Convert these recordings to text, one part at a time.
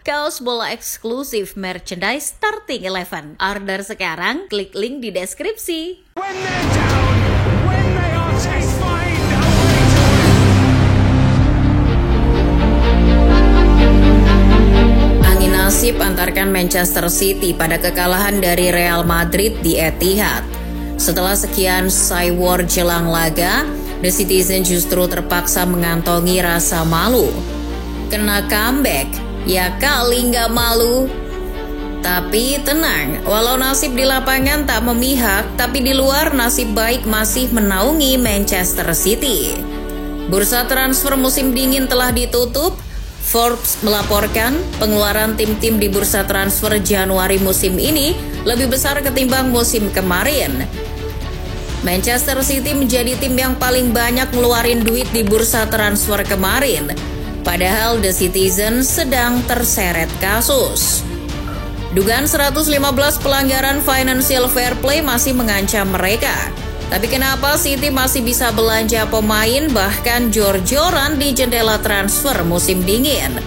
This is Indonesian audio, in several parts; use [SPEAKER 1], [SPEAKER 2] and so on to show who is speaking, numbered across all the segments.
[SPEAKER 1] kaos bola eksklusif merchandise Starting 11. Order sekarang, klik link di deskripsi.
[SPEAKER 2] When they're down, when they are chased, find a way to win.
[SPEAKER 1] Angin nasib antarkan Manchester City pada kekalahan dari Real Madrid di Etihad. Setelah sekian war jelang laga, The Citizen justru terpaksa mengantongi rasa malu. Kena comeback, ya kali nggak malu. Tapi tenang, walau nasib di lapangan tak memihak, tapi di luar nasib baik masih menaungi Manchester City. Bursa transfer musim dingin telah ditutup. Forbes melaporkan pengeluaran tim-tim di bursa transfer Januari musim ini lebih besar ketimbang musim kemarin. Manchester City menjadi tim yang paling banyak ngeluarin duit di bursa transfer kemarin. Padahal The Citizen sedang terseret kasus. Dugaan 115 pelanggaran financial fair play masih mengancam mereka. Tapi kenapa City masih bisa belanja pemain bahkan jor-joran di jendela transfer musim dingin?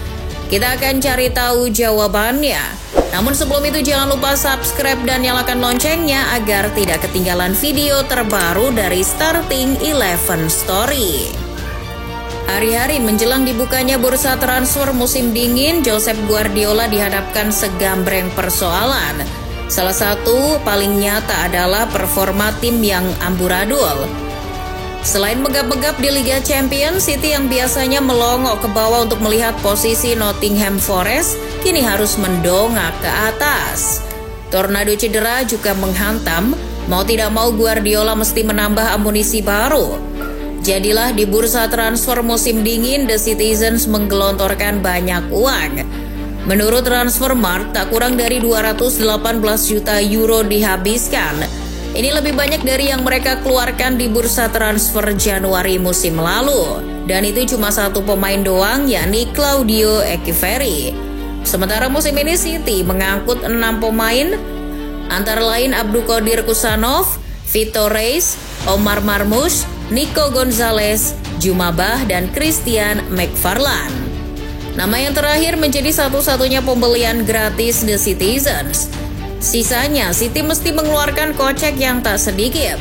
[SPEAKER 1] Kita akan cari tahu jawabannya. Namun sebelum itu jangan lupa subscribe dan nyalakan loncengnya agar tidak ketinggalan video terbaru dari Starting 11 Story. Hari-hari menjelang dibukanya bursa transfer musim dingin, Josep Guardiola dihadapkan segambreng persoalan. Salah satu paling nyata adalah performa tim yang amburadul. Selain megap-megap di Liga Champions, City yang biasanya melongok ke bawah untuk melihat posisi Nottingham Forest, kini harus mendongak ke atas. Tornado cedera juga menghantam, mau tidak mau Guardiola mesti menambah amunisi baru. Jadilah di bursa transfer musim dingin, The Citizens menggelontorkan banyak uang. Menurut Transfermarkt, tak kurang dari 218 juta euro dihabiskan. Ini lebih banyak dari yang mereka keluarkan di bursa transfer Januari musim lalu. Dan itu cuma satu pemain doang, yakni Claudio Echeverri. Sementara musim ini City mengangkut 6 pemain, antara lain Abdulkadir Kusanov, Vitor Reis, Omar Marmoush, Nico Gonzalez, Jumabah, dan Christian McFarland. Nama yang terakhir menjadi satu-satunya pembelian gratis The Citizens. Sisanya, City mesti mengeluarkan kocek yang tak sedikit.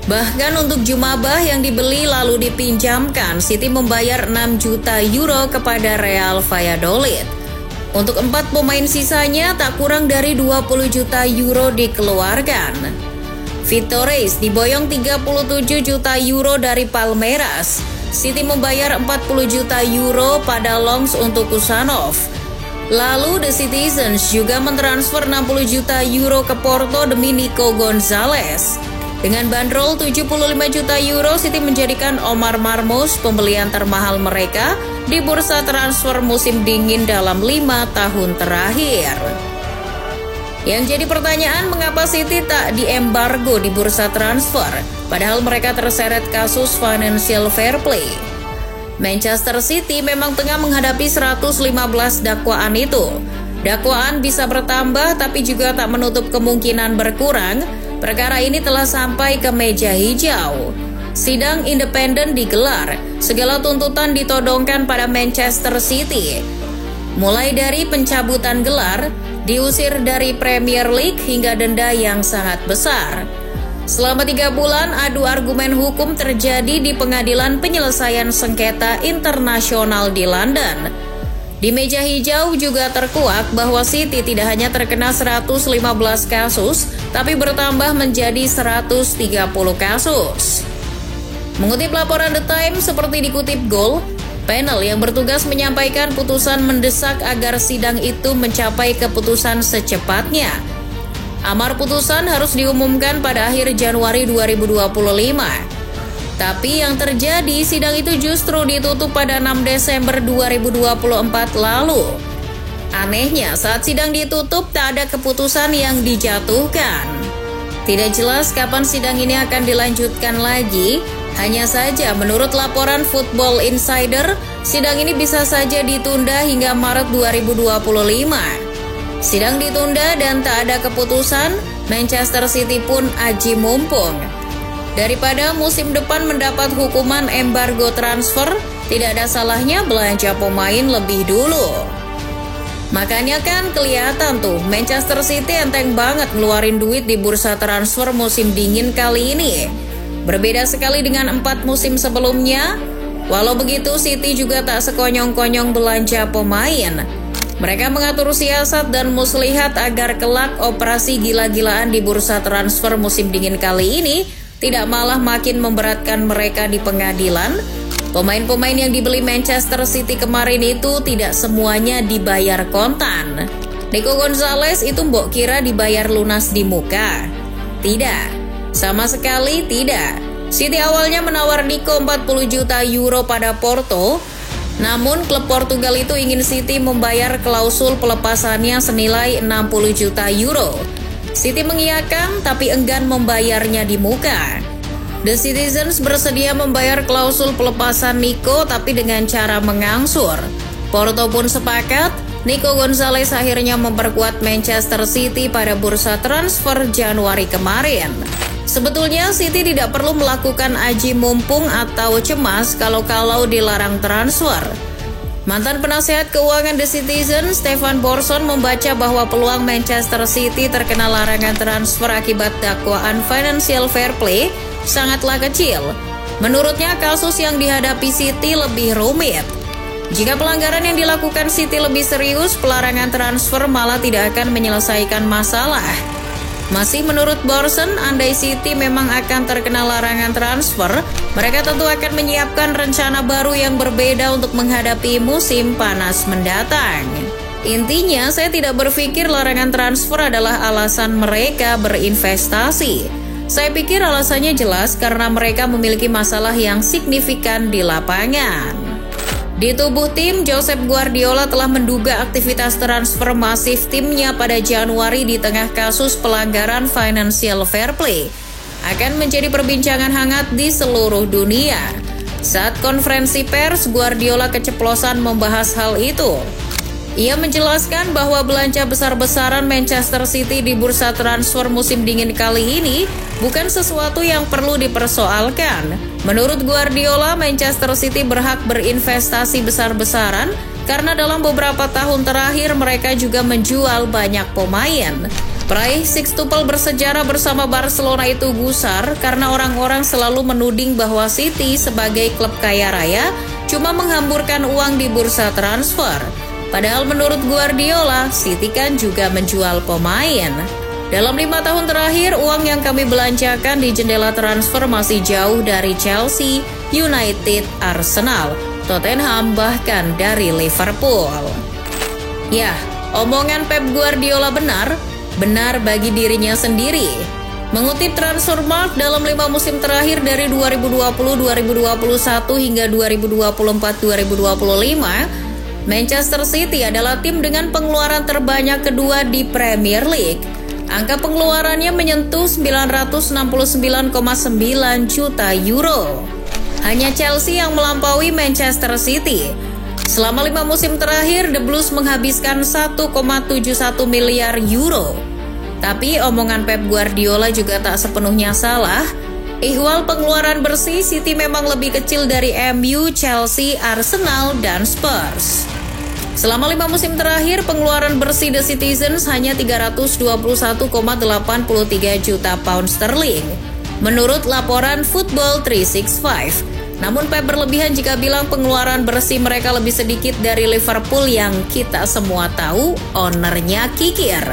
[SPEAKER 1] Bahkan untuk Jumabah yang dibeli lalu dipinjamkan, City membayar 6 juta euro kepada Real Valladolid. Untuk 4 pemain sisanya, tak kurang dari 20 juta euro dikeluarkan. Vitor Reis diboyong 37 juta euro dari Palmeiras. City membayar 40 juta euro pada Longs untuk Kusanov. Lalu The Citizens juga mentransfer 60 juta euro ke Porto demi Nico Gonzalez. Dengan bandrol 75 juta euro, City menjadikan Omar Marmoush pembelian termahal mereka di bursa transfer musim dingin dalam 5 tahun terakhir. Yang jadi pertanyaan, mengapa City tak diembargo di bursa transfer, padahal mereka terseret kasus financial fair play? Manchester City memang tengah menghadapi 115 dakwaan itu. Dakwaan bisa bertambah tapi juga tak menutup kemungkinan berkurang. Perkara ini telah sampai ke meja hijau. Sidang independen digelar, segala tuntutan ditodongkan pada Manchester City. Mulai dari pencabutan gelar, diusir dari Premier League hingga denda yang sangat besar. Selama 3 bulan, adu argumen hukum terjadi di Pengadilan Penyelesaian Sengketa Internasional di London. Di meja hijau juga terkuak bahwa City tidak hanya terkena 115 kasus, tapi bertambah menjadi 130 kasus. Mengutip laporan The Times seperti dikutip Goal, panel yang bertugas menyampaikan putusan mendesak agar sidang itu mencapai keputusan secepatnya. Amar putusan harus diumumkan pada akhir Januari 2025. Tapi yang terjadi, sidang itu justru ditutup pada 6 Desember 2024 lalu. Anehnya, saat sidang ditutup tak ada keputusan yang dijatuhkan. Tidak jelas kapan sidang ini akan dilanjutkan lagi. Hanya saja menurut laporan Football Insider, sidang ini bisa saja ditunda hingga Maret 2025. Sidang ditunda dan tak ada keputusan, Manchester City pun aji mumpung. Daripada musim depan mendapat hukuman embargo transfer, tidak ada salahnya belanja pemain lebih dulu. Makanya kan kelihatan tuh Manchester City enteng banget ngeluarin duit di bursa transfer musim dingin kali ini. Berbeda sekali dengan 4 musim sebelumnya. Walau begitu, City juga tak sekonyong-konyong belanja pemain. Mereka mengatur siasat dan muslihat agar kelak operasi gila-gilaan di bursa transfer musim dingin kali ini tidak malah makin memberatkan mereka di pengadilan. Pemain-pemain yang dibeli Manchester City kemarin itu tidak semuanya dibayar kontan. Nico Gonzalez itu mbok kira dibayar lunas di muka? Tidak, sama sekali tidak. City awalnya menawar Nico 40 juta euro pada Porto. Namun klub Portugal itu ingin City membayar klausul pelepasannya senilai 60 juta euro. City mengiyakan tapi enggan membayarnya di muka. The Citizens bersedia membayar klausul pelepasan Nico tapi dengan cara mengangsur. Porto pun sepakat. Nico Gonzalez akhirnya memperkuat Manchester City pada bursa transfer Januari kemarin. Sebetulnya City tidak perlu melakukan aji mumpung atau cemas kalau dilarang transfer. Mantan penasehat keuangan The Citizen, Stefan Borson, membaca bahwa peluang Manchester City terkena larangan transfer akibat dakwaan financial fair play sangatlah kecil. Menurutnya kasus yang dihadapi City lebih rumit. Jika pelanggaran yang dilakukan City lebih serius, pelarangan transfer malah tidak akan menyelesaikan masalah. Masih menurut Borson, andai City memang akan terkena larangan transfer, mereka tentu akan menyiapkan rencana baru yang berbeda untuk menghadapi musim panas mendatang. Intinya, saya tidak berpikir larangan transfer adalah alasan mereka berinvestasi. Saya pikir alasannya jelas karena mereka memiliki masalah yang signifikan di lapangan. Di tubuh tim, Josep Guardiola telah menduga aktivitas transfer masif timnya pada Januari di tengah kasus pelanggaran financial fair play akan menjadi perbincangan hangat di seluruh dunia. Saat konferensi pers, Guardiola keceplosan membahas hal itu. Ia menjelaskan bahwa belanja besar-besaran Manchester City di bursa transfer musim dingin kali ini bukan sesuatu yang perlu dipersoalkan. Menurut Guardiola, Manchester City berhak berinvestasi besar-besaran karena dalam beberapa tahun terakhir mereka juga menjual banyak pemain. Peraih sextuple bersejarah bersama Barcelona itu gusar karena orang-orang selalu menuding bahwa City sebagai klub kaya raya cuma menghamburkan uang di bursa transfer. Padahal menurut Guardiola, City kan juga menjual pemain. Dalam 5 tahun terakhir, uang yang kami belanjakan di jendela transfer masih jauh dari Chelsea, United, Arsenal, Tottenham, bahkan dari Liverpool. Ya, omongan Pep Guardiola benar bagi dirinya sendiri. Mengutip Transfermarkt, dalam 5 musim terakhir dari 2020, 2021 hingga 2024-2025, Manchester City adalah tim dengan pengeluaran terbanyak kedua di Premier League. Angka pengeluarannya menyentuh 969,9 juta euro. Hanya Chelsea yang melampaui Manchester City. Selama 5 musim terakhir, The Blues menghabiskan 1,71 miliar euro. Tapi omongan Pep Guardiola juga tak sepenuhnya salah. Ihwal pengeluaran bersih, City memang lebih kecil dari MU, Chelsea, Arsenal, dan Spurs. Selama 5 musim terakhir, pengeluaran bersih The Citizens hanya 321,83 juta pound sterling, menurut laporan Football 365. Namun Pep berlebihan jika bilang pengeluaran bersih mereka lebih sedikit dari Liverpool yang kita semua tahu ownernya kikir.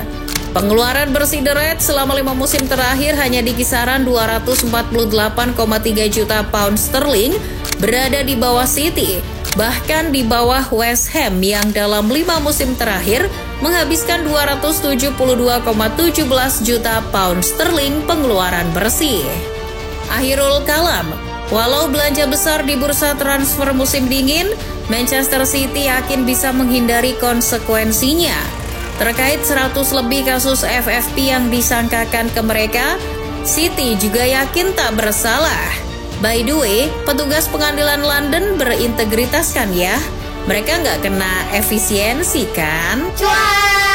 [SPEAKER 1] Pengeluaran bersih The Reds selama 5 musim terakhir hanya di kisaran 248,3 juta pound sterling, berada di bawah City. Bahkan di bawah West Ham yang dalam 5 musim terakhir menghabiskan 272,17 juta pound sterling pengeluaran bersih. Akhirul kalam, walau belanja besar di bursa transfer musim dingin, Manchester City yakin bisa menghindari konsekuensinya. Terkait 100 lebih kasus FFP yang disangkakan ke mereka, City juga yakin tak bersalah. By the way, petugas pengadilan London berintegritas kan ya? Mereka nggak kena efisiensi kan? Cuan!